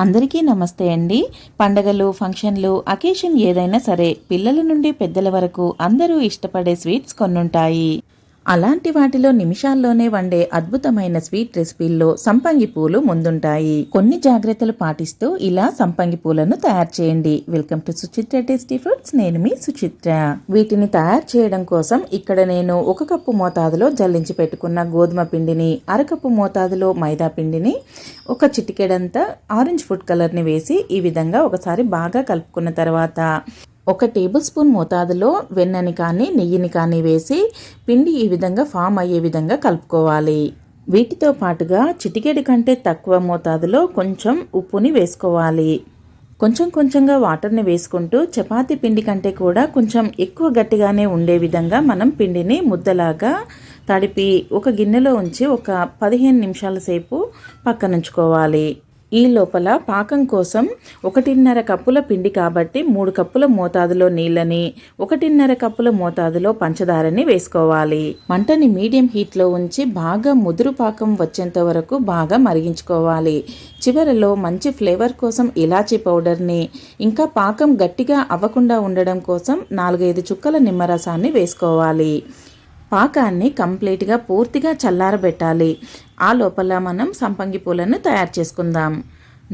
అందరికీ నమస్తే అండి. పండగలు, ఫంక్షన్లు, అకేషన్ ఏదైనా సరే పిల్లల నుండి పెద్దల వరకు అందరూ ఇష్టపడే స్వీట్స్ కొన్నుంటాయి. అలాంటి వాటిలో నిమిషాల్లోనే వండే అద్భుతమైన స్వీట్ రెసిపీల్లో సంపంగి పూలు ముందుంటాయి. కొన్ని జాగ్రత్తలు పాటిస్తూ ఇలా సంపంగి పూలను తయారు చేయండి. Welcome to Suchitra tasty foods. నేను మీ సుచిత్ర. వీటిని తయారు చేయడం కోసం ఇక్కడ నేను 1 కప్పు మోతాదులో జల్లించి పెట్టుకున్న గోధుమ పిండిని, అరకప్పు మోతాదులో మైదా పిండిని, ఒక చిటికెడంతా ఆరెంజ్ ఫుడ్ కలర్ని వేసి ఈ విధంగా ఒకసారి బాగా కలుపుకున్న తర్వాత 1 టేబుల్ స్పూన్ మోతాదులో వెన్నని కానీ నెయ్యిని కానీ వేసి పిండి ఈ విధంగా ఫామ్ అయ్యే విధంగా కలుపుకోవాలి. వీటితో పాటుగా చిటికెడు కంటే తక్కువ మోతాదులో కొంచెం ఉప్పుని వేసుకోవాలి. కొంచెం కొంచెంగా వాటర్ని వేసుకుంటూ చపాతీ పిండి కంటే కూడా కొంచెం ఎక్కువ గట్టిగానే ఉండే విధంగా మనం పిండిని ముద్దలాగా తడిపి ఒక గిన్నెలో ఉంచి ఒక 15 నిమిషాల సేపు పక్కనుంచుకోవాలి. ఈ లోపల పాకం కోసం 1.5 కప్పుల పిండి కాబట్టి 3 కప్పుల మోతాదులో నీళ్ళని, 1.5 కప్పుల మోతాదులో పంచదారని వేసుకోవాలి. మంటని మీడియం హీట్లో ఉంచి బాగా ముదురు పాకం వచ్చేంత వరకు బాగా మరిగించుకోవాలి. చివరలో మంచి ఫ్లేవర్ కోసం ఇలాచీ పౌడర్ని, ఇంకా పాకం గట్టిగా అవ్వకుండా ఉండడం కోసం 4-5 చుక్కల నిమ్మరసాన్ని వేసుకోవాలి. పాకాన్ని కంప్లీట్గా పూర్తిగా చల్లారబెట్టాలి. ఆ లోపల మనం సంపంగి పూలను తయారు చేసుకుందాం.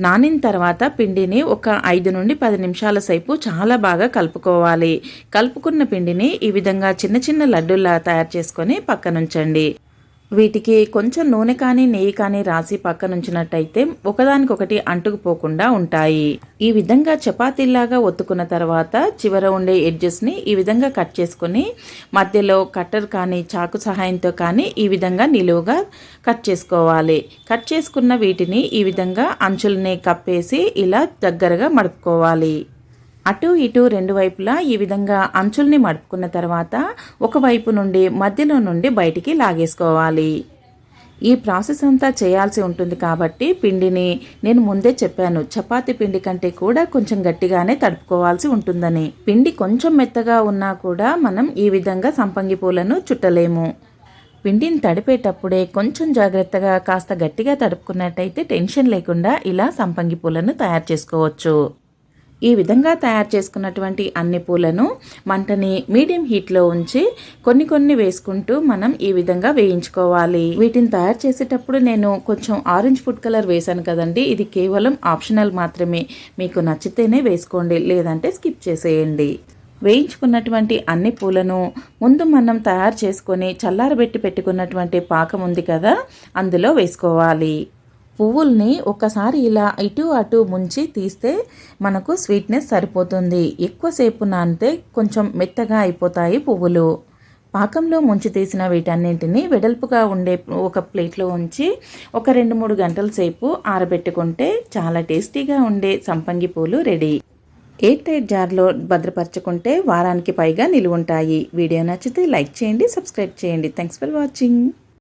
నానిన తర్వాత పిండిని ఒక 5 నుండి 10 నిమిషాల సేపు చాలా బాగా కలుపుకోవాలి. కలుపుకున్న పిండిని ఈ విధంగా చిన్న చిన్న లడ్డూలా తయారు చేసుకొని పక్కనుంచండి. వీటికి కొంచెం నూనె కానీ నెయ్యి కానీ రాసి పక్కనుంచినట్టయితే ఒకదానికొకటి అంటుకుపోకుండా ఉంటాయి. ఈ విధంగా చపాతీలాగా ఒత్తుకున్న తర్వాత చివర ఉండే ఎడ్జెస్ని ఈ విధంగా కట్ చేసుకొని మధ్యలో కట్టర్ కానీ చాకు సహాయంతో కానీ ఈ విధంగా నిలువుగా కట్ చేసుకోవాలి. కట్ చేసుకున్న వీటిని ఈ విధంగా అంచుల్ని కప్పేసి ఇలా దగ్గరగా మడుపుకోవాలి. అటు ఇటు 2 వైపులా ఈ విధంగా అంచుల్ని మడుపుకున్న తర్వాత ఒకవైపు నుండి మధ్యలో నుండి బయటికి లాగేసుకోవాలి. ఈ ప్రాసెస్ అంతా చేయాల్సి ఉంటుంది కాబట్టి పిండిని నేను ముందే చెప్పాను, చపాతీ పిండి కంటే కూడా కొంచెం గట్టిగానే తడుపుకోవాల్సి ఉంటుందని. పిండి కొంచెం మెత్తగా ఉన్నా కూడా మనం ఈ విధంగా సంపంగి పూలను చుట్టలేము. పిండిని తడిపేటప్పుడే కొంచెం జాగ్రత్తగా కాస్త గట్టిగా తడుపుకున్నట్టయితే టెన్షన్ లేకుండా ఇలా సంపంగి పూలను తయారు చేసుకోవచ్చు. ఈ విధంగా తయారు చేసుకున్నటువంటి అన్ని పూలను మంటని మీడియం హీట్లో ఉంచి కొన్ని వేసుకుంటూ మనం ఈ విధంగా వేయించుకోవాలి. వీటిని తయారు చేసేటప్పుడు నేను కొంచెం ఆరెంజ్ ఫుడ్ కలర్ వేసాను కదండి, ఇది కేవలం ఆప్షనల్ మాత్రమే. మీకు నచ్చితేనే వేసుకోండి, లేదంటే స్కిప్ చేసేయండి. వేయించుకున్నటువంటి అన్ని పూలను ముందు మనం తయారు చేసుకొని చల్లారబెట్టి పెట్టుకున్నటువంటి పాకం ఉంది కదా, అందులో వేసుకోవాలి. పువ్వుల్ని ఒకసారి ఇలా ఇటు అటు ముంచి తీస్తే మనకు స్వీట్నెస్ సరిపోతుంది. ఎక్కువసేపు నానితే కొంచెం మెత్తగా అయిపోతాయి పువ్వులు. పాకంలో ముంచి తీసిన వీటన్నింటినీ వెడల్పుగా ఉండే ఒక ప్లేట్లో ఉంచి ఒక 2-3 గంటల సేపు ఆరబెట్టుకుంటే చాలా టేస్టీగా ఉండే సంపంగి పూలు రెడీ. ఎయిర్ టైట్ జార్లో భద్రపరచుకుంటే వారానికి పైగా నిలువ ఉంటాయి. వీడియో నచ్చితే లైక్ చేయండి, సబ్స్క్రైబ్ చేయండి. Thanks for watching.